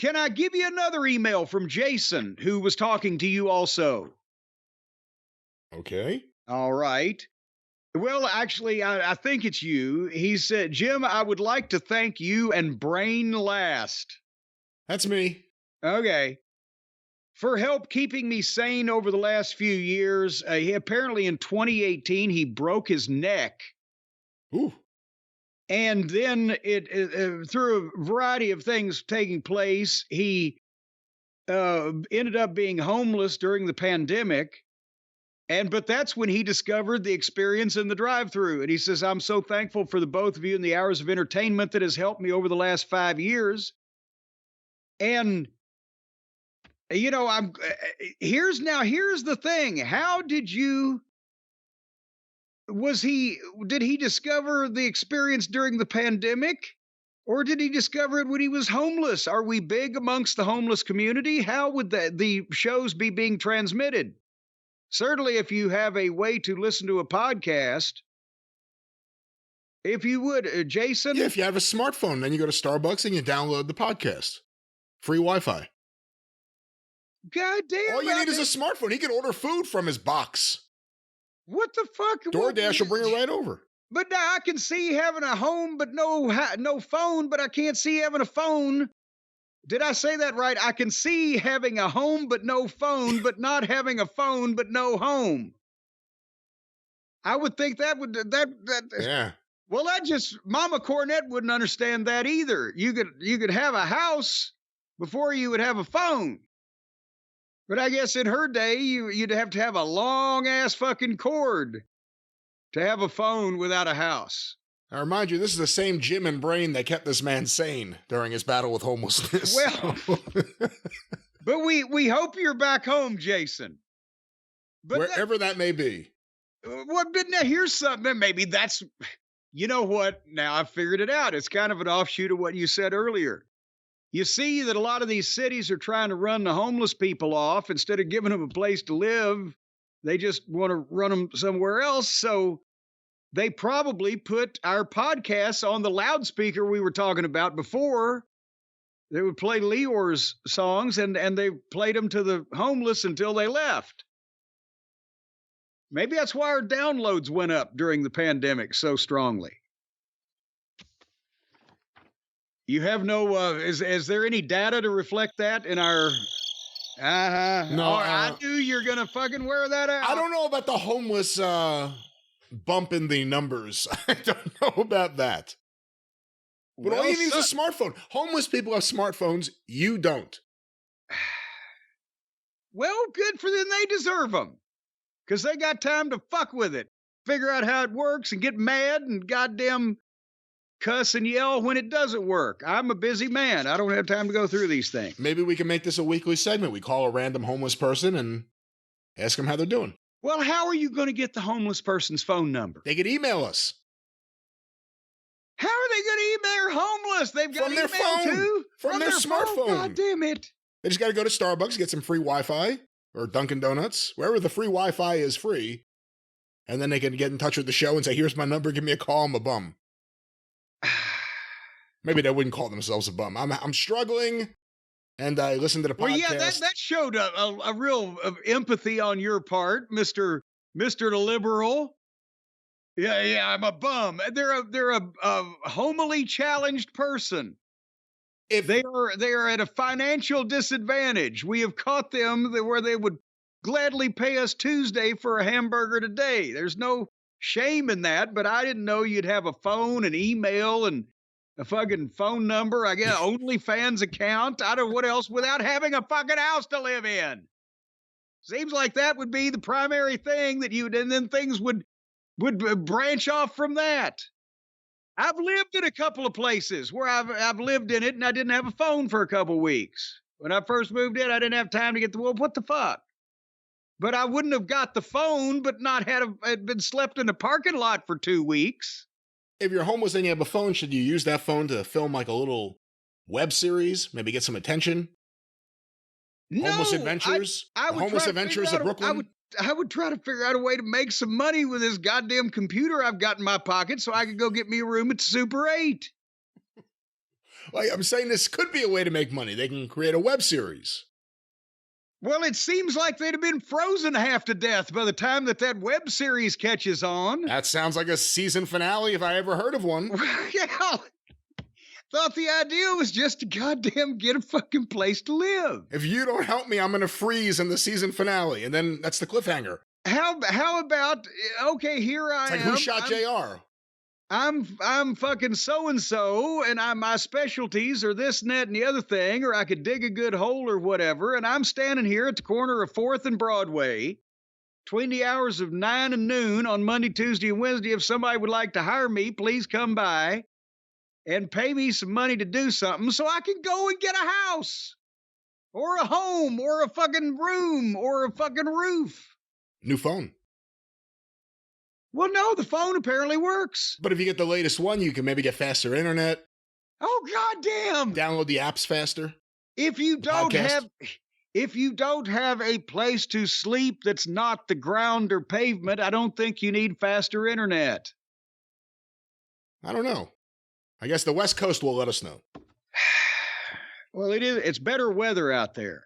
Can I give you another email from Jason, who was talking to you also? Okay. All right. Well, actually, I think it's you. He said, Jim, I would like to thank you and Brain Last. That's me. Okay. For help keeping me sane over the last few years. Apparently in 2018, he broke his neck. Ooh. And then through a variety of things taking place, he ended up being homeless during the pandemic. But that's when he discovered the experience in the drive-thru. And he says, I'm so thankful for the both of you and the hours of entertainment that has helped me over the last 5 years. And, here's the thing. Did he discover the experience during the pandemic? Or did he discover it when he was homeless? Are we big amongst the homeless community? How would the shows be being transmitted? Certainly, if you have a way to listen to a podcast, if you would, Jason. Yeah, if you have a smartphone, then you go to Starbucks and you download the podcast. Free Wi-Fi. God damn. All you need is a smartphone. He can order food from his box. What the fuck? DoorDash will bring it right over. But now I can see having a home, but no phone, but I can't see having a phone. Did I say that right? I can see having a home, but no phone, but not having a phone, but no home. I would think that. Yeah. Well, Mama Cornette wouldn't understand that either. You could have a house before you would have a phone. But I guess in her day, you'd have to have a long ass fucking cord to have a phone without a house. I remind you, this is the same Jim and Brain that kept this man sane during his battle with homelessness. Well, but we hope you're back home, Jason. But wherever that may be. Well, but now here's something. Maybe that's, you know what? Now I've figured it out. It's kind of an offshoot of what you said earlier. You see that a lot of these cities are trying to run the homeless people off. Instead of giving them a place to live, they just want to run them somewhere else. So they probably put our podcasts on the loudspeaker we were talking about before. They would play Leor's songs, and they played them to the homeless until they left. Maybe that's why our downloads went up during the pandemic so strongly. You have no, is there any data to reflect that in our... No, I knew you're going to fucking wear that out. I don't know about the homeless bump in the numbers. I don't know about that. But all you need is a smartphone. Homeless people have smartphones. You don't. Well, good for them. They deserve them. Because they got time to fuck with it. Figure out how it works and get mad and goddamn cuss and yell when it doesn't work. I'm a busy man. I don't have time to go through these things. Maybe we can make this a weekly segment. We call a random homeless person and ask them how they're doing. Well, how are you going to get the homeless person's phone number? They could email us. How are they going to email homeless? They've got from their phone too? From their smartphone. God damn it. They just got to go to Starbucks, get some free Wi-Fi or Dunkin' Donuts, wherever the free Wi-Fi is free. And then they can get in touch with the show and say, here's my number, give me a call, I'm a bum. Maybe they wouldn't call themselves a bum. I'm struggling, and I listened to the podcast. Well, yeah, that showed a real empathy on your part, Mr. the Liberal. Yeah, I'm a bum. They're a homily challenged person. If they are at a financial disadvantage, we have caught them where they would gladly pay us Tuesday for a hamburger today. There's no shame in that, but I didn't know you'd have a phone, an email, and a fucking phone number. I guess OnlyFans account. I don't know what else without having a fucking house to live in. Seems like that would be the primary thing that and then things would branch off from that. I've lived in a couple of places where I've lived in it and I didn't have a phone for a couple of weeks. When I first moved in, I didn't have time to get what the fuck? But I wouldn't have got the phone, but not had been slept in a parking lot for 2 weeks. If you're homeless and you have a phone, should you use that phone to film like a little web series? Maybe get some attention? No, Homeless Adventures? Homeless Adventures of Brooklyn? I would try to figure out a way to make some money with this goddamn computer I've got in my pocket so I could go get me a room at Super 8. Like, I'm saying this could be a way to make money. They can create a web series. Well, it seems like they'd have been frozen half to death by the time that web series catches on. That sounds like a season finale if I ever heard of one. Yeah. Thought the idea was just to goddamn get a fucking place to live. If you don't help me, I'm going to freeze in the season finale. And then that's the cliffhanger. How about, okay, here I It's like, am. who shot JR? I'm fucking so-and-so, and my specialties are this and that and the other thing, or I could dig a good hole or whatever, and I'm standing here at the corner of 4th and Broadway between the hours of 9 and noon on Monday, Tuesday, and Wednesday. If somebody would like to hire me, please come by and pay me some money to do something so I can go and get a house or a home or a fucking room or a fucking roof. New phone. Well, no, the phone apparently works. But if you get the latest one, you can maybe get faster internet. Oh, goddamn. Download the apps faster. If you don't have a place to sleep that's not the ground or pavement, I don't think you need faster internet. I don't know. I guess the West Coast will let us know. Well, it's better weather out there.